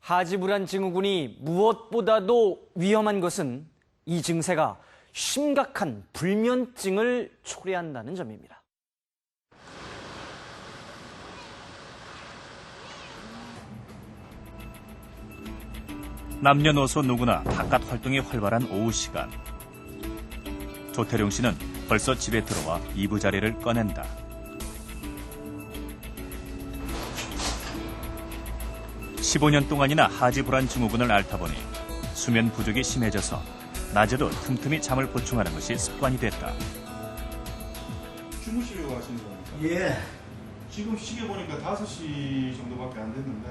하지불안 증후군이 무엇보다도 위험한 것은 이 증세가 심각한 불면증을 초래한다는 점입니다. 남녀노소 누구나 바깥 활동이 활발한 오후 시간. 조태룡 씨는 벌써 집에 들어와 이부자리를 꺼낸다. (15년) 동안이나 하지불안 증후군을 앓다 보니 수면 부족이 심해져서 낮에도 틈틈이 잠을 보충하는 것이 습관이 됐다. 주무시려고 하시는 겁니까? 예. 지금 시계 보니까 5시 정도밖에 안 됐는데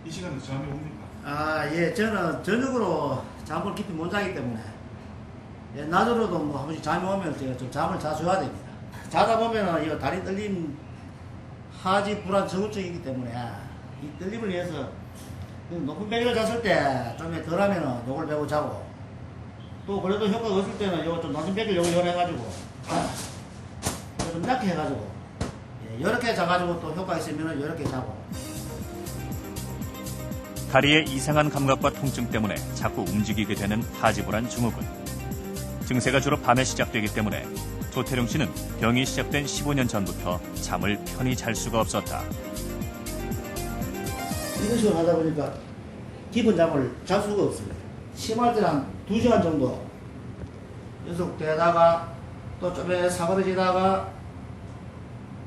이 시간에 잠이 옵니까? 아, 예. 저는 저녁으로 잠을 깊이 못 자기 때문에 예, 낮으로도 뭐 한 번씩 잠이 오면 제가 좀 잠을 자줘야 됩니다. 자다 보면은 이 다리 떨림 하지불안 증후증이기 때문에 이 떨림을 위해서 높은 베개를 잤을 때 좀 덜하면은 요걸 베고 자고 또 그래도 효과가 없을 때는 요 좀 낮은 베개를 요걸 해가지고 좀 약게 해가지고 예, 이렇게 자가지고 또 효과 있으면은 이렇게 자고. 다리의 이상한 감각과 통증 때문에 자꾸 움직이게 되는 하지불안 증후군. 증세가 주로 밤에 시작되기 때문에 조태룡 씨는 병이 시작된 15년 전부터 잠을 편히 잘 수가 없었다. 이런 식으로 하다 보니까 깊은 잠을 잘 수가 없습니다. 심할 때는 한 2시간 정도 연속되다가 또 좀 사그러지다가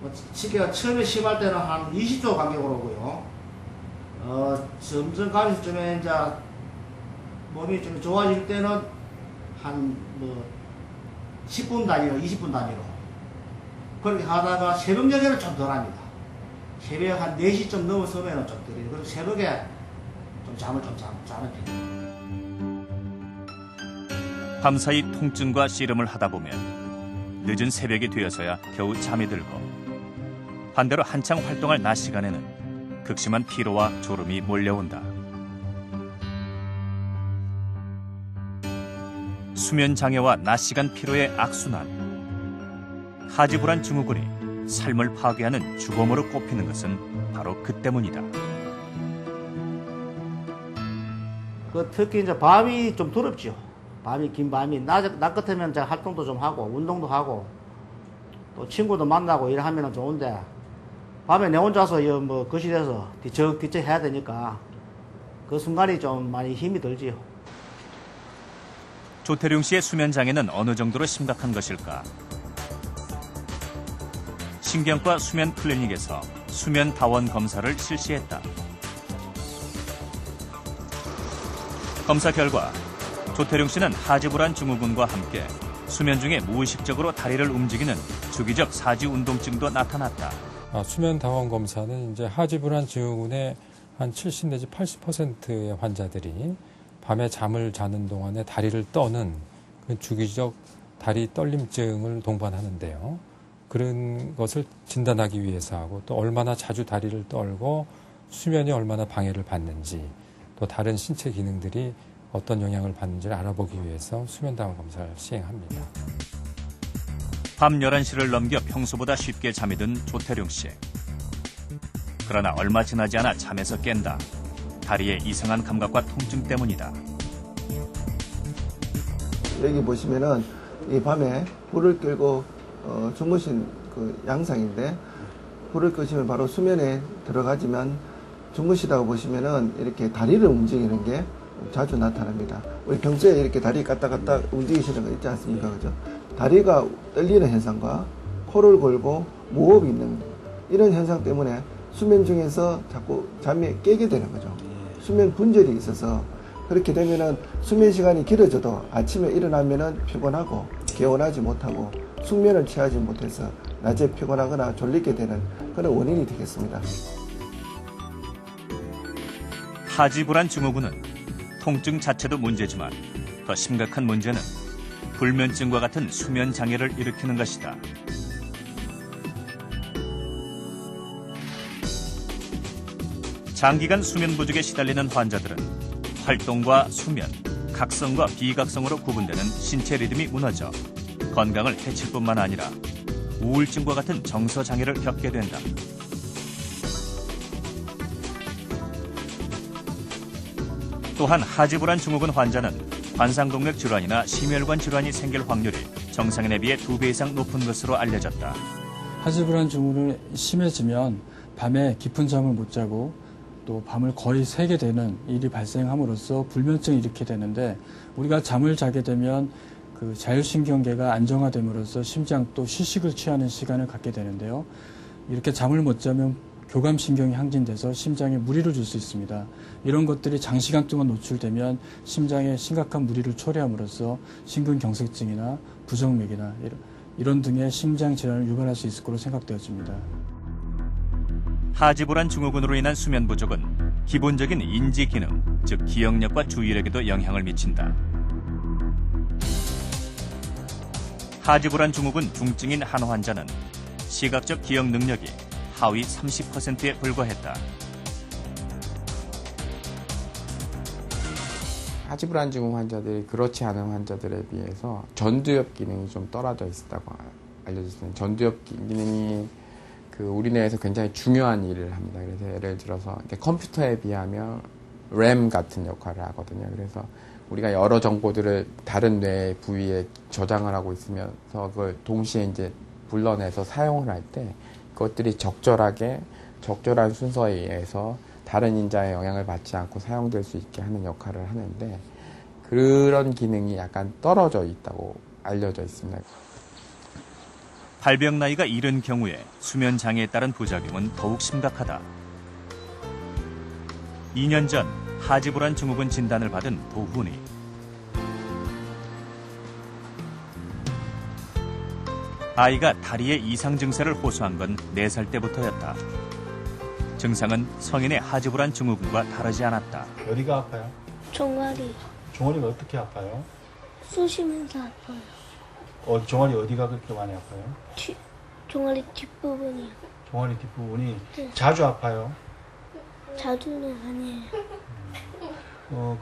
뭐 시계가 처음에 심할 때는 한 20초 간격으로 오고요. 점점 가면서 좀 이제 몸이 좀 좋아질 때는 한 뭐 10분 단위로 20분 단위로 그렇게 하다가 새벽녘에는 좀 덜합니다. 새벽 한 4시쯤 넘어서면 좀 덜해요. 그리고 새벽에 좀 잠을 좀 자는 편이에요. 밤사이 통증과 씨름을 하다 보면 늦은 새벽이 되어서야 겨우 잠이 들고 반대로 한창 활동할 낮 시간에는 극심한 피로와 졸음이 몰려온다. 수면 장애와 낮 시간 피로의 악순환. 하지불안 증후군이 삶을 파괴하는 주범으로 꼽히는 것은 바로 그 때문이다. 특히 이제 밤이 좀 더럽죠. 긴 밤이 낮 같으면 이제 활동도 좀 하고 운동도 하고 또 친구도 만나고 이러면 좋은데 밤에 내 혼자서 뭐 거실에서 뒤척뒤척 해야 되니까 그 순간이 좀 많이 힘이 들지요. 조태룡 씨의 수면 장애는 어느 정도로 심각한 것일까? 신경과 수면 클리닉에서 수면 다원 검사를 실시했다. 검사 결과 조태룡 씨는 하지불안 증후군과 함께 수면 중에 무의식적으로 다리를 움직이는 주기적 사지 운동증도 나타났다. 수면 다원 검사는 이제 하지불안 증후군의 한 70 내지 80%의 환자들이 밤에 잠을 자는 동안에 다리를 떠는 그 주기적 다리 떨림증을 동반하는데요. 그런 것을 진단하기 위해서 하고 또 얼마나 자주 다리를 떨고 수면이 얼마나 방해를 받는지 또 다른 신체 기능들이 어떤 영향을 받는지를 알아보기 위해서 수면다원 검사를 시행합니다. 밤 11시를 넘겨 평소보다 쉽게 잠이 든 조태룡 씨. 그러나 얼마 지나지 않아 잠에서 깬다. 다리의 이상한 감각과 통증 때문이다. 여기 보시면은 이 밤에 불을 끄고 주무신 그 양상인데 불을 끄시면 바로 수면에 들어가지만 주무시다가 보시면은 이렇게 다리를 움직이는 게 자주 나타납니다. 우리 평소에 이렇게 다리 갔다 갔다 움직이시는 거 있지 않습니까? 그죠? 다리가 떨리는 현상과 코를 골고 무호흡이 있는 이런 현상 때문에 수면 중에서 자꾸 잠이 깨게 되는 거죠. 수면 분절이 있어서 그렇게 되면은 수면 시간이 길어져도 아침에 일어나면은 피곤하고 개운하지 못하고 숙면을 취하지 못해서 낮에 피곤하거나 졸리게 되는 그런 원인이 되겠습니다. 하지불안 증후군은 통증 자체도 문제지만 더 심각한 문제는 불면증과 같은 수면 장애를 일으키는 것이다. 장기간 수면 부족에 시달리는 환자들은 활동과 수면, 각성과 비각성으로 구분되는 신체 리듬이 무너져 건강을 해칠 뿐만 아니라 우울증과 같은 정서 장애를 겪게 된다. 또한 하지불안 증후군 환자는 관상동맥 질환이나 심혈관 질환이 생길 확률이 정상인에 비해 2배 이상 높은 것으로 알려졌다. 하지불안 증후군이 심해지면 밤에 깊은 잠을 못 자고 또 밤을 거의 새게 되는 일이 발생함으로써 불면증을 일으키게 되는데, 우리가 잠을 자게 되면 그 자율신경계가 안정화됨으로써 심장도 휴식을 취하는 시간을 갖게 되는데요. 이렇게 잠을 못 자면 교감신경이 항진돼서 심장에 무리를 줄 수 있습니다. 이런 것들이 장시간 동안 노출되면 심장에 심각한 무리를 초래함으로써 심근경색증이나 부정맥이나 이런 등의 심장 질환을 유발할 수 있을 것으로 생각되어집니다. 하지불안 증후군으로 인한 수면 부족은 기본적인 인지 기능, 즉 기억력과 주의력에도 영향을 미친다. 하지불안 증후군 중증인 한 환자는 시각적 기억 능력이 하위 30%에 불과했다. 하지불안 증후군 환자들이 그렇지 않은 환자들에 비해서 전두엽 기능이 좀 떨어져 있다고 알려져 있습니다. 전두엽 기능이 우리 뇌에서 굉장히 중요한 일을 합니다. 그래서 예를 들어서 컴퓨터에 비하면 램 같은 역할을 하거든요. 그래서 우리가 여러 정보들을 다른 뇌 부위에 저장을 하고 있으면서 그걸 동시에 이제 불러내서 사용을 할 때 그것들이 적절한 순서에 의해서 다른 인자의 영향을 받지 않고 사용될 수 있게 하는 역할을 하는데, 그런 기능이 약간 떨어져 있다고 알려져 있습니다. 발병 나이가 이른 경우에 수면 장애에 따른 부작용은 더욱 심각하다. 2년 전 하지불안 증후군 진단을 받은 도훈이. 아이가 다리에 이상 증세를 호소한 건 4살 때부터였다. 증상은 성인의 하지불안 증후군과 다르지 않았다. 어디가 아파요? 종아리 종아리가 어떻게 아파요? 쑤시면서 아파요. 종아리 어디가 그렇게 많이 아파요? 종아리 뒷부분이요. 종아리 뒷부분이 네. 자주 아파요? 자주는 아니에요.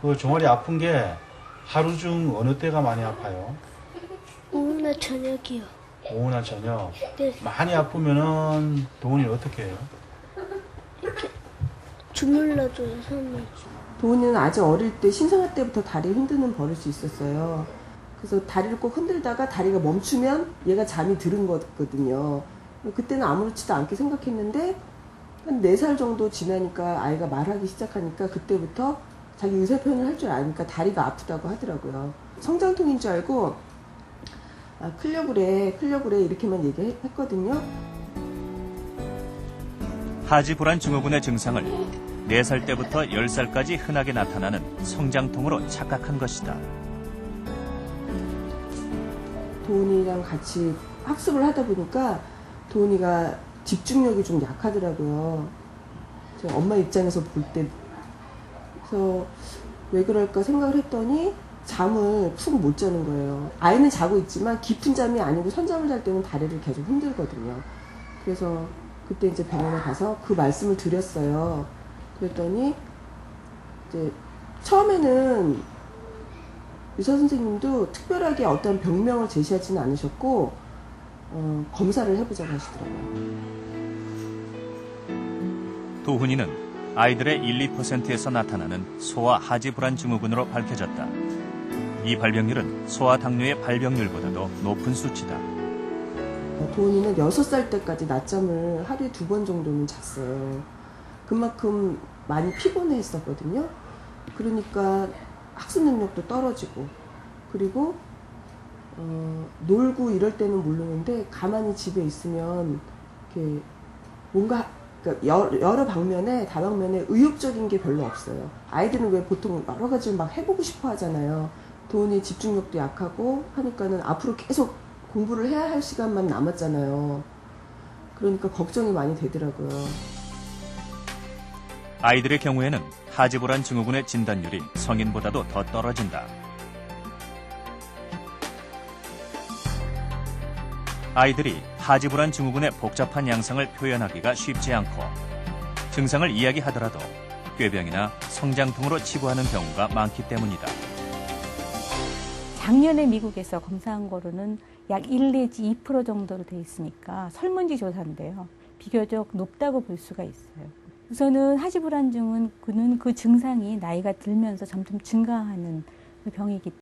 그 종아리 아픈 게 하루 중 어느 때가 많이 아파요? 오후나 저녁이요. 오후나 저녁. 네. 많이 아프면은 도훈이는 어떻게 해요? 이렇게 주물러줘요, 손을. 도훈이는 아직 어릴 때 신생아 때부터 다리 흔드는 버릇이 있었어요. 그래서 다리를 꼭 흔들다가 다리가 멈추면 얘가 잠이 들은 거거든요. 그때는 아무렇지도 않게 생각했는데 한 4살 정도 지나니까 아이가 말하기 시작하니까 그때부터 자기 의사 표현을 할 줄 아니까 다리가 아프다고 하더라고요. 성장통인 줄 알고 클려브래 이렇게만 얘기했거든요. 하지불안 증후군의 증상을 4살 때부터 10살까지 흔하게 나타나는 성장통으로 착각한 것이다. 도훈이랑 같이 학습을 하다 보니까 도훈이가 집중력이 좀 약하더라고요. 엄마 입장에서 볼 때. 그래서 왜 그럴까 생각을 했더니 잠을 푹 못 자는 거예요. 아이는 자고 있지만 깊은 잠이 아니고 선잠을 잘 때는 다리를 계속 흔들거든요. 그래서 그때 이제 병원에 가서 그 말씀을 드렸어요. 그랬더니 이제 처음에는 의사 선생님도 특별하게 어떤 병명을 제시하지는 않으셨고 검사를 해보자고 하시더라고요. 도훈이는 아이들의 1~2%에서 나타나는 소아 하지불안 증후군으로 밝혀졌다. 이 발병률은 소아 당뇨의 발병률보다도 높은 수치다. 도훈이는 6살 때까지 낮잠을 하루에 2번 정도는 잤어요. 그만큼 많이 피곤했었거든요. 그러니까 학습 능력도 떨어지고, 그리고 놀고 이럴 때는 모르는데 가만히 집에 있으면 이렇게 뭔가 그러니까 여러 방면에 다방면에 의욕적인 게 별로 없어요. 아이들은 왜 보통 여러 가지를 막 해보고 싶어 하잖아요. 도훈이 집중력도 약하고 하니까는 앞으로 계속 공부를 해야 할 시간만 남았잖아요. 그러니까 걱정이 많이 되더라고요. 아이들의 경우에는 하지불안 증후군의 진단율이 성인보다도 더 떨어진다. 아이들이 하지불안 증후군의 복잡한 양상을 표현하기가 쉽지 않고 증상을 이야기하더라도 꾀병이나 성장통으로 치부하는 경우가 많기 때문이다. 작년에 미국에서 검사한 거로는 약 1 내지 2% 정도로 돼 있으니까 설문지 조사인데요. 비교적 높다고 볼 수가 있어요. 우선은 하지불안증은 그 증상이 나이가 들면서 점점 증가하는 병이기